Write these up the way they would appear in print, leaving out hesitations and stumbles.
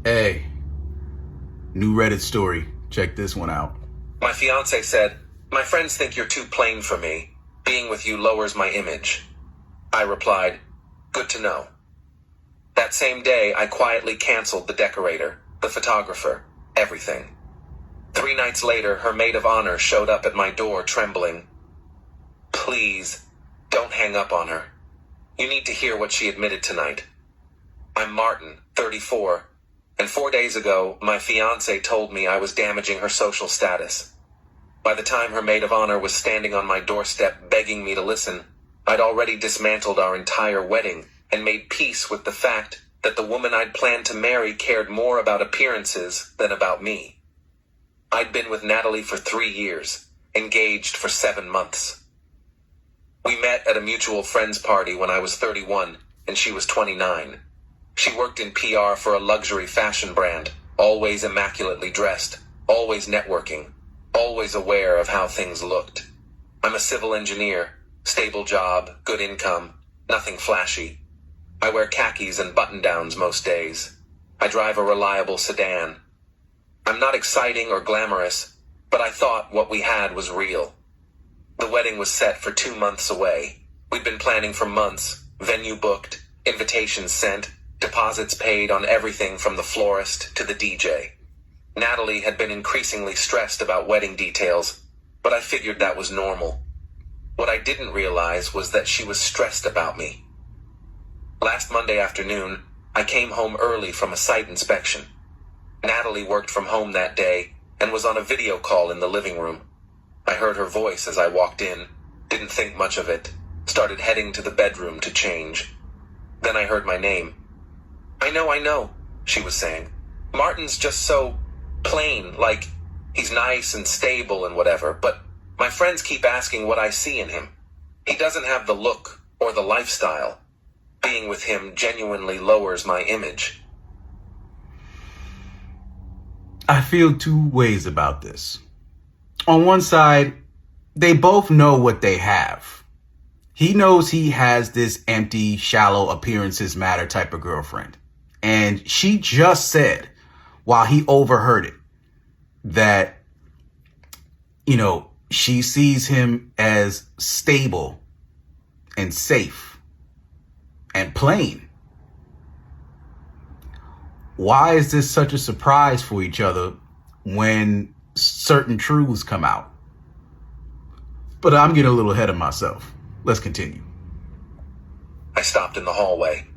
Hey, new Reddit story. Check this one out. My fiance said, "My friends think you're too plain for me. Being with you lowers my image." I replied, "Good to know." That same day, I quietly canceled the decorator, the photographer, everything. 3 nights later, her maid of honor showed up at my door trembling. "Please, don't hang up on her. You need to hear what she admitted tonight. I'm Martin, 34, and 4 days ago, my fiancé told me I was damaging her social status. By the time her maid of honor was standing on my doorstep begging me to listen, I'd already dismantled our entire wedding and made peace with the fact that the woman I'd planned to marry cared more about appearances than about me. I'd been with Natalie for 3 years, engaged for 7 months. We met at a mutual friend's party when I was 31 and she was 29. She worked in PR for a luxury fashion brand, always immaculately dressed, always networking, always aware of how things looked. I'm a civil engineer, stable job, good income, nothing flashy. I wear khakis and button-downs most days. I drive a reliable sedan. I'm not exciting or glamorous, but I thought what we had was real. The wedding was set for 2 months away. We'd been planning for months, venue booked, invitations sent, deposits paid on everything from the florist to the DJ. Natalie had been increasingly stressed about wedding details, but I figured that was normal. What I didn't realize was that she was stressed about me. Last Monday afternoon, I came home early from a site inspection. Natalie worked from home that day and was on a video call in the living room. I heard her voice as I walked in, didn't think much of it, started heading to the bedroom to change. Then I heard my name. I know, she was saying. Martin's just so plain, like he's nice and stable and whatever, but my friends keep asking what I see in him. He doesn't have the look or the lifestyle. Being with him genuinely lowers my image. I feel 2 ways about this. On one side, they both know what they have. He knows he has this empty, shallow appearances matter type of girlfriend. And she just said, while he overheard it, that, she sees him as stable and safe and plain. Why is this such a surprise for each other when certain truths come out? But I'm getting a little ahead of myself. Let's continue. I stopped in the hallway.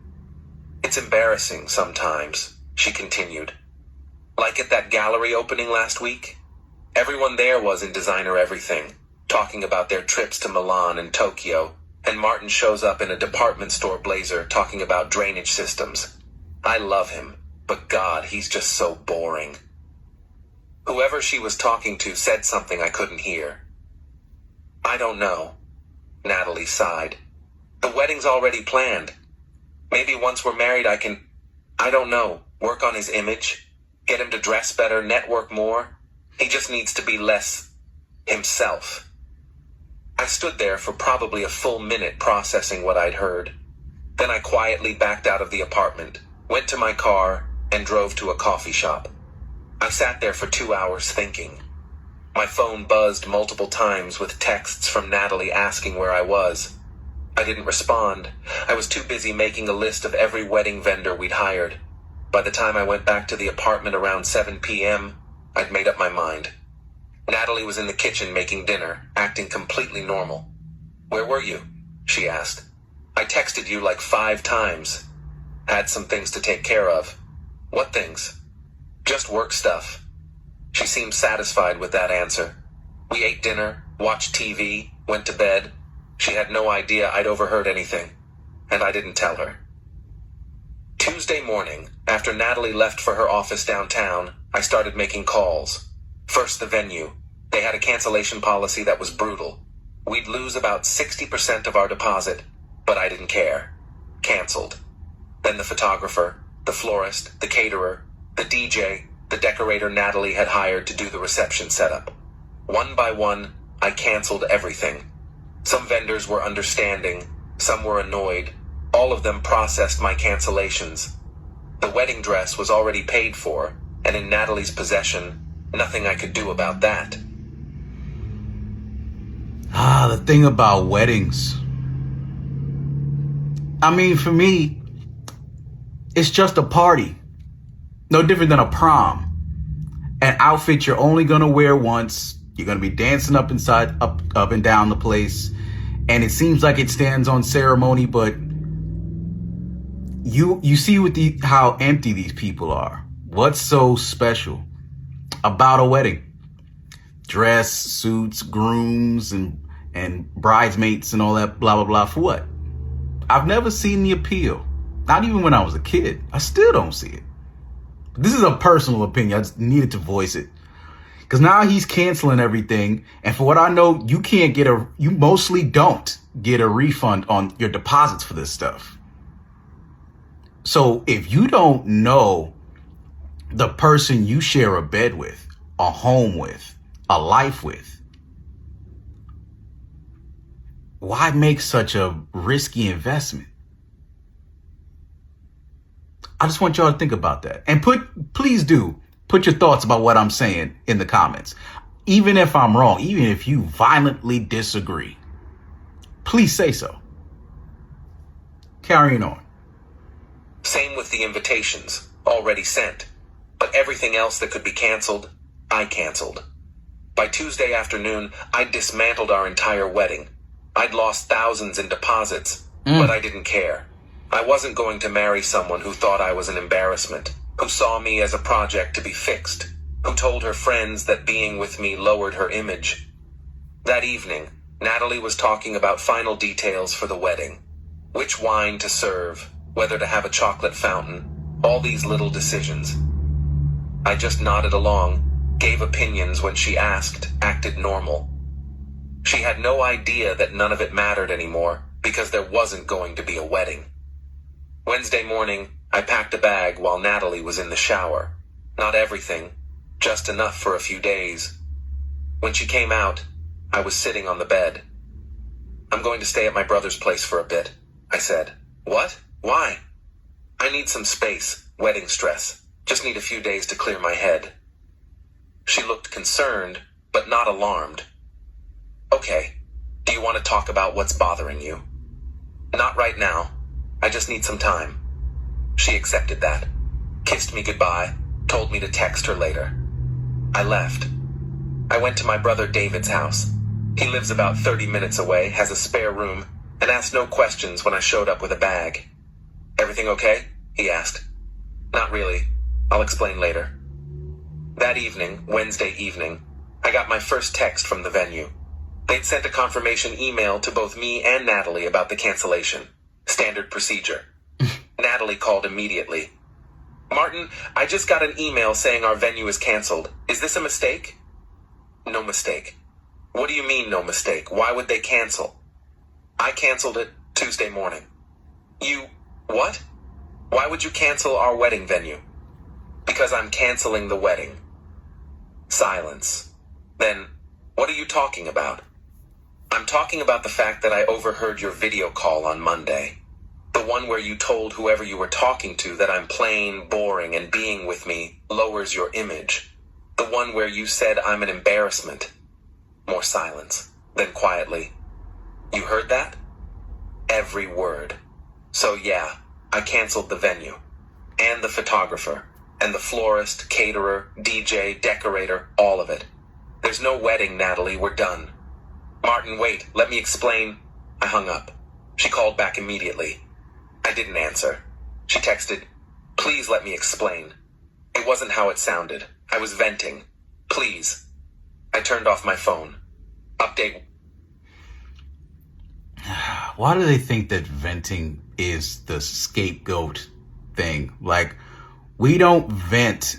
It's embarrassing sometimes, she continued. Like at that gallery opening last week? Everyone there was in designer everything, talking about their trips to Milan and Tokyo, and Martin shows up in a department store blazer talking about drainage systems. I love him, but God, he's just so boring. Whoever she was talking to said something I couldn't hear. I don't know, Natalie sighed. The wedding's already planned. Maybe once we're married I can, work on his image, get him to dress better, network more. He just needs to be less himself. I stood there for probably a full minute processing what I'd heard. Then I quietly backed out of the apartment, went to my car, and drove to a coffee shop. I sat there for 2 hours thinking. My phone buzzed multiple times with texts from Natalie asking where I was. I didn't respond. I was too busy making a list of every wedding vendor we'd hired. By the time I went back to the apartment around 7 p.m., I'd made up my mind. Natalie was in the kitchen making dinner, acting completely normal. Where were you? She asked. I texted you like 5 times. Had some things to take care of. What things? Just work stuff. She seemed satisfied with that answer. We ate dinner, watched TV, went to bed. She had no idea I'd overheard anything, and I didn't tell her. Tuesday morning, after Natalie left for her office downtown, I started making calls. First, the venue. They had a cancellation policy that was brutal. We'd lose about 60% of our deposit, but I didn't care. Canceled. Then the photographer, the florist, the caterer, the DJ, the decorator Natalie had hired to do the reception setup. One by one, I canceled everything. Some vendors were understanding, some were annoyed. All of them processed my cancellations. The wedding dress was already paid for, and in Natalie's possession. Nothing I could do about that. The thing about weddings. I mean, for me, it's just a party. No different than a prom. An outfit you're only going to wear once. You're going to be dancing up and down the place. And it seems like it stands on ceremony, but you see how empty these people are. What's so special about a wedding? Dress, suits, grooms, and bridesmaids and all that blah, blah, blah. For what? I've never seen the appeal. Not even when I was a kid. I still don't see it. This is a personal opinion. I just needed to voice it. Because now he's canceling everything. And for what I know, you mostly don't get a refund on your deposits for this stuff. So if you don't know the person you share a bed with, a home with, a life with, why make such a risky investment? I just want y'all to think about that. And please do put your thoughts about what I'm saying in the comments. Even if I'm wrong, even if you violently disagree, please say so. Carrying on. Same with the invitations, already sent. But everything else that could be canceled, I canceled. By Tuesday afternoon, I'd dismantled our entire wedding. I'd lost thousands in deposits, but I didn't care. I wasn't going to marry someone who thought I was an embarrassment, who saw me as a project to be fixed, who told her friends that being with me lowered her image. That evening, Natalie was talking about final details for the wedding. Which wine to serve, whether to have a chocolate fountain, all these little decisions. I just nodded along, gave opinions when she asked, acted normal. She had no idea that none of it mattered anymore because there wasn't going to be a wedding. Wednesday morning, I packed a bag while Natalie was in the shower. Not everything, just enough for a few days. When she came out, I was sitting on the bed. I'm going to stay at my brother's place for a bit, I said. What? Why? I need some space, wedding stress. Just need a few days to clear my head. She looked concerned, but not alarmed. Okay, do you want to talk about what's bothering you? Not right now. I just need some time. She accepted that, kissed me goodbye, told me to text her later. I left. I went to my brother David's house. He lives about 30 minutes away, has a spare room, and asked no questions when I showed up with a bag. Everything okay? He asked. Not really. I'll explain later. That evening, Wednesday evening, I got my first text from the venue. They'd sent a confirmation email to both me and Natalie about the cancellation. Standard procedure. Natalie called immediately. Martin, I just got an email saying our venue is canceled. Is this a mistake? No mistake. What do you mean, no mistake? Why would they cancel? I canceled it Tuesday morning. You... what? Why would you cancel our wedding venue? Because I'm canceling the wedding. Silence. Then, what are you talking about? I'm talking about the fact that I overheard your video call on Monday. The one where you told whoever you were talking to that I'm plain, boring, and being with me lowers your image. The one where you said I'm an embarrassment. More silence. Then quietly. You heard that? Every word. So yeah, I canceled the venue. And the photographer. And the florist, caterer, DJ, decorator, all of it. There's no wedding, Natalie, we're done. Martin, wait, let me explain. I hung up. She called back immediately. I didn't answer. She texted, please let me explain. It wasn't how it sounded. I was venting. Please. I turned off my phone. Update. Why do they think that venting is the scapegoat thing? Like, we don't vent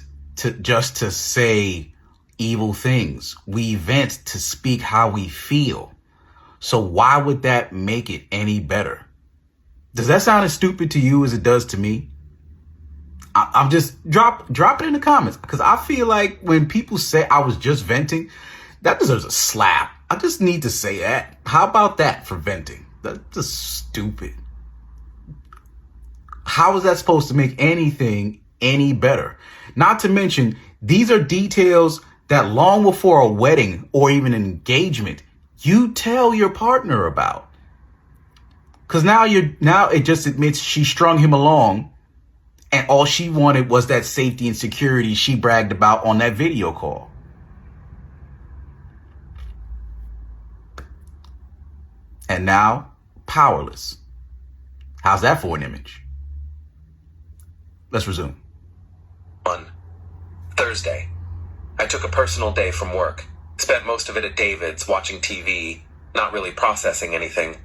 just to say evil things. We vent to speak how we feel. So why would that make it any better? Does that sound as stupid to you as it does to me? I'm just drop it in the comments, because I feel like when people say I was just venting, that deserves a slap. I just need to say that. How about that for venting? That's just stupid. How is that supposed to make anything any better? Not to mention, these are details that long before a wedding or even an engagement, you tell your partner about. Because now it just admits she strung him along, and all she wanted was that safety and security she bragged about on that video call. And now, powerless. How's that for an image? Let's resume. Thursday. I took a personal day from work. Spent most of it at David's, watching TV, not really processing anything.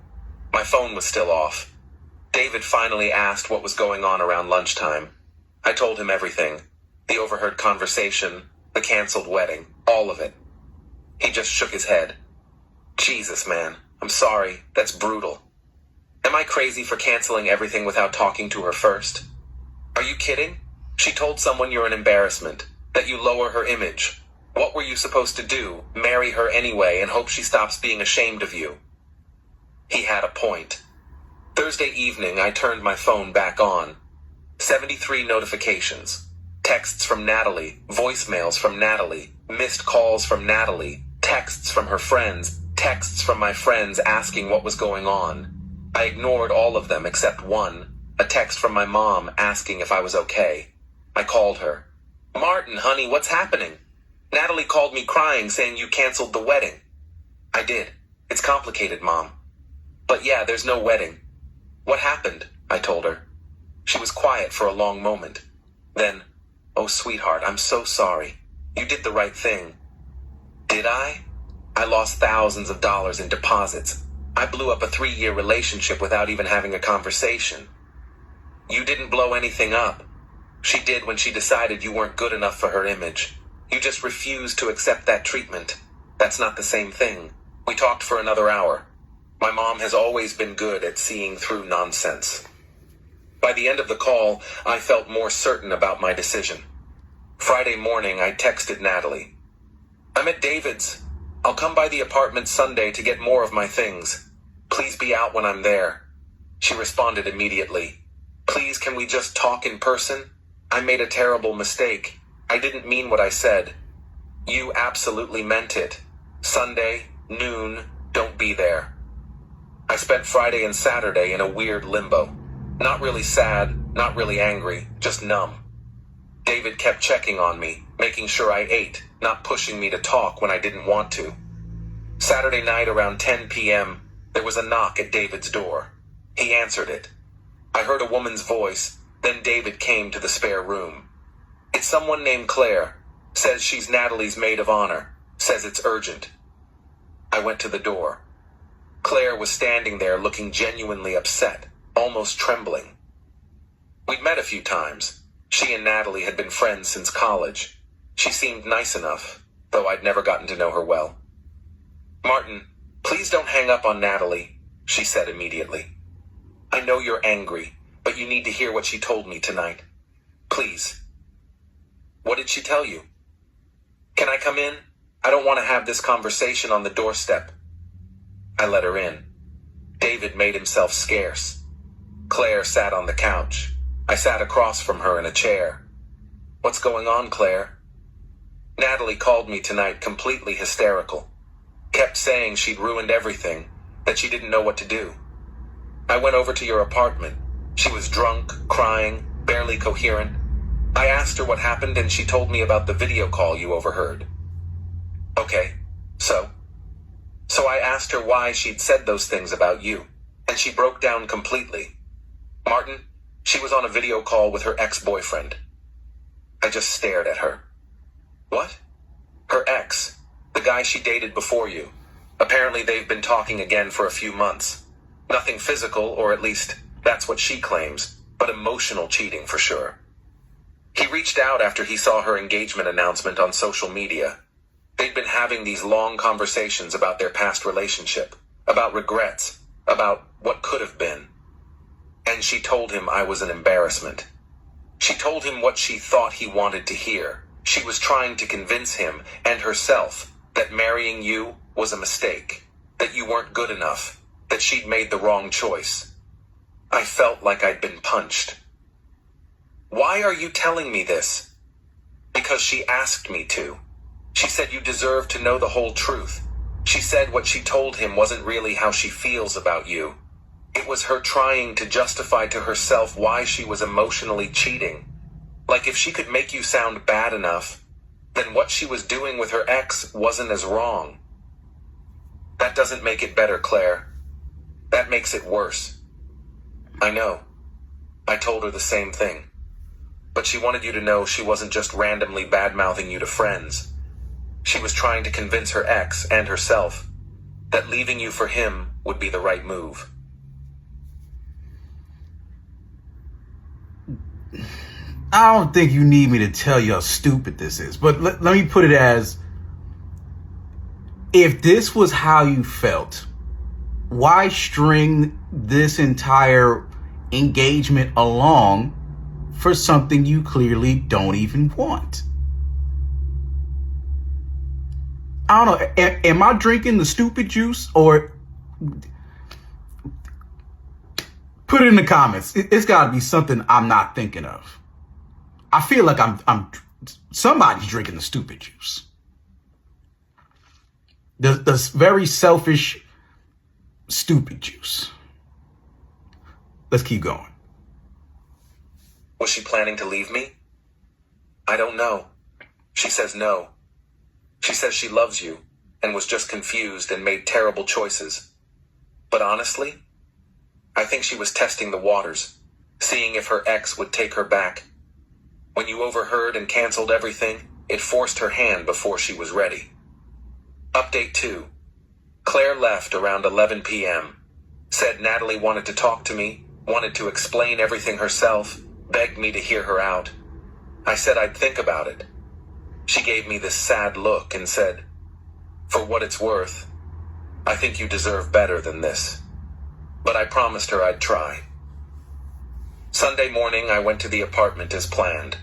My phone was still off. David finally asked what was going on around lunchtime. I told him everything. The overheard conversation, the canceled wedding, all of it. He just shook his head. Jesus, man. I'm sorry. That's brutal. Am I crazy for canceling everything without talking to her first? Are you kidding? She told someone you're an embarrassment, that you lower her image. What were you supposed to do? Marry her anyway and hope she stops being ashamed of you? He had a point. Thursday evening, I turned my phone back on. 73 notifications. Texts from Natalie, voicemails from Natalie, missed calls from Natalie, texts from her friends, texts from my friends asking what was going on. I ignored all of them except one, a text from my mom asking if I was okay. I called her. Martin, honey, what's happening? Natalie called me crying saying you canceled the wedding. I did. It's complicated, Mom. But yeah, there's no wedding. What happened? I told her. She was quiet for a long moment. Then, oh, sweetheart, I'm so sorry. You did the right thing. Did I? I lost thousands of dollars in deposits. I blew up a 3-year relationship without even having a conversation. You didn't blow anything up. She did when she decided you weren't good enough for her image. You just refused to accept that treatment. That's not the same thing. We talked for another hour. My mom has always been good at seeing through nonsense. By the end of the call, I felt more certain about my decision. Friday morning, I texted Natalie. I'm at David's. I'll come by the apartment Sunday to get more of my things. Please be out when I'm there. She responded immediately. Please, can we just talk in person? I made a terrible mistake. I didn't mean what I said. You absolutely meant it. Sunday, noon, don't be there. I spent Friday and Saturday in a weird limbo. Not really sad, not really angry, just numb. David kept checking on me, making sure I ate, not pushing me to talk when I didn't want to. Saturday night around 10 p.m., there was a knock at David's door. He answered it. I heard a woman's voice, then David came to the spare room. It's someone named Claire. Says she's Natalie's maid of honor. Says it's urgent. I went to the door. Claire was standing there looking genuinely upset, almost trembling. We'd met a few times. She and Natalie had been friends since college. She seemed nice enough, though I'd never gotten to know her well. Martin, please don't hang up on Natalie, she said immediately. I know you're angry, but you need to hear what she told me tonight. Please. What did she tell you? Can I come in? I don't want to have this conversation on the doorstep. I let her in. David made himself scarce. Claire sat on the couch. I sat across from her in a chair. What's going on, Claire? Natalie called me tonight completely hysterical. Kept saying she'd ruined everything, that she didn't know what to do. I went over to your apartment. She was drunk, crying, barely coherent. I asked her what happened and she told me about the video call you overheard. Okay, so? So I asked her why she'd said those things about you, and she broke down completely. Martin, she was on a video call with her ex-boyfriend. I just stared at her. What? Her ex, the guy she dated before you. Apparently they've been talking again for a few months. Nothing physical, or at least that's what she claims, but emotional cheating for sure. He reached out after he saw her engagement announcement on social media. They'd been having these long conversations about their past relationship, about regrets, about what could have been. And she told him I was an embarrassment. She told him what she thought he wanted to hear. She was trying to convince him and herself that marrying you was a mistake, that you weren't good enough, that she'd made the wrong choice. I felt like I'd been punched. Why are you telling me this? Because she asked me to. She said you deserve to know the whole truth. She said what she told him wasn't really how she feels about you. It was her trying to justify to herself why she was emotionally cheating. Like if she could make you sound bad enough, then what she was doing with her ex wasn't as wrong. That doesn't make it better, Claire. That makes it worse. I know. I told her the same thing. But she wanted you to know she wasn't just randomly bad-mouthing you to friends. She was trying to convince her ex and herself that leaving you for him would be the right move. I don't think you need me to tell you how stupid this is, but let me put it as, if this was how you felt, why string this entire engagement along for something you clearly don't even want? I don't know. Am I drinking the stupid juice? Or put it in the comments. It's got to be something I'm not thinking of. I feel like I'm somebody's drinking the stupid juice. The very selfish, stupid juice. Let's keep going. Was she planning to leave me? I don't know. She says no. She says she loves you and was just confused and made terrible choices. But honestly, I think she was testing the waters, seeing if her ex would take her back. When you overheard and canceled everything, it forced her hand before she was ready. Update 2. Claire left around 11 p.m. Said Natalie wanted to talk to me, wanted to explain everything herself, begged me to hear her out. I said I'd think about it. She gave me this sad look and said, "For what it's worth, I think you deserve better than this." But I promised her I'd try. Sunday morning, I went to the apartment as planned.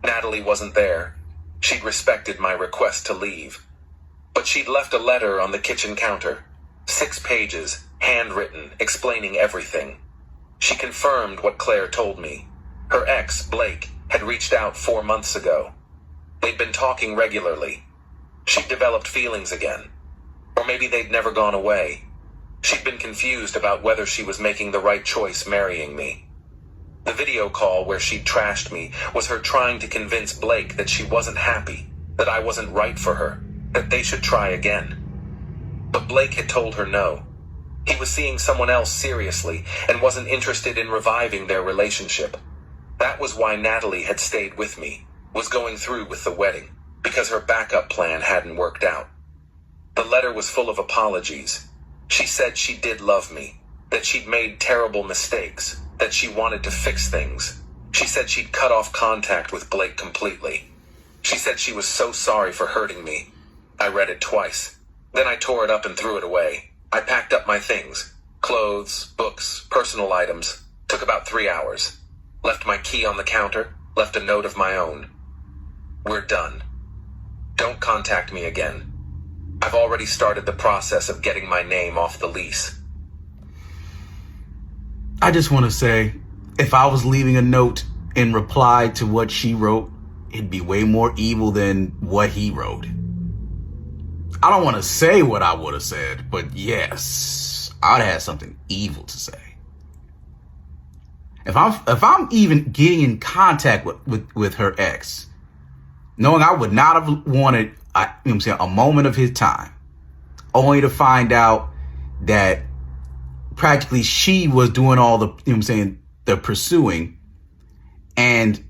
Natalie wasn't there. She'd respected my request to leave. But she'd left a letter on the kitchen counter. 6 pages, handwritten, explaining everything. She confirmed what Claire told me. Her ex, Blake, had reached out 4 months ago. They'd been talking regularly. She'd developed feelings again. Or maybe they'd never gone away. She'd been confused about whether she was making the right choice marrying me. The video call where she'd trashed me was her trying to convince Blake that she wasn't happy, that I wasn't right for her, that they should try again. But Blake had told her no. He was seeing someone else seriously and wasn't interested in reviving their relationship. That was why Natalie had stayed with me, was going through with the wedding, because her backup plan hadn't worked out. The letter was full of apologies. She said she did love me, that she'd made terrible mistakes, that she wanted to fix things. She said she'd cut off contact with Blake completely. She said she was so sorry for hurting me. I read it twice. Then I tore it up and threw it away. I packed up my things, clothes, books, personal items. Took about 3 hours. Left my key on the counter, left a note of my own. "We're done. Don't contact me again. I've already started the process of getting my name off the lease." I just want to say, if I was leaving a note in reply to what she wrote, it'd be way more evil than what he wrote. I don't want to say what I would have said, but yes, I'd have something evil to say. If I'm even getting in contact with her ex, knowing I would not have wanted, a moment of his time, only to find out that practically she was doing all the, the pursuing, and,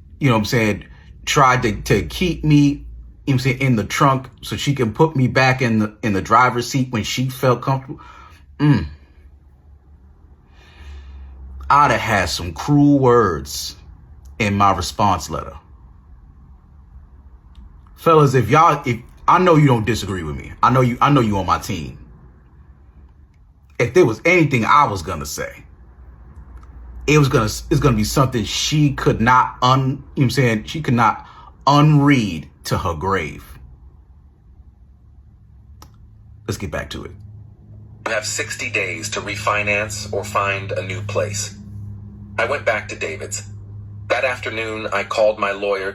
tried to keep me, in the trunk so she can put me back in the driver's seat when she felt comfortable. I'd have had some cruel words in my response letter. Fellas, if I know you don't disagree with me. I know you on my team. If there was anything I was gonna say, it's gonna be something she could not she could not unread to her grave. Let's get back to it. You have 60 days to refinance or find a new place. I went back to David's. That afternoon, I called my lawyer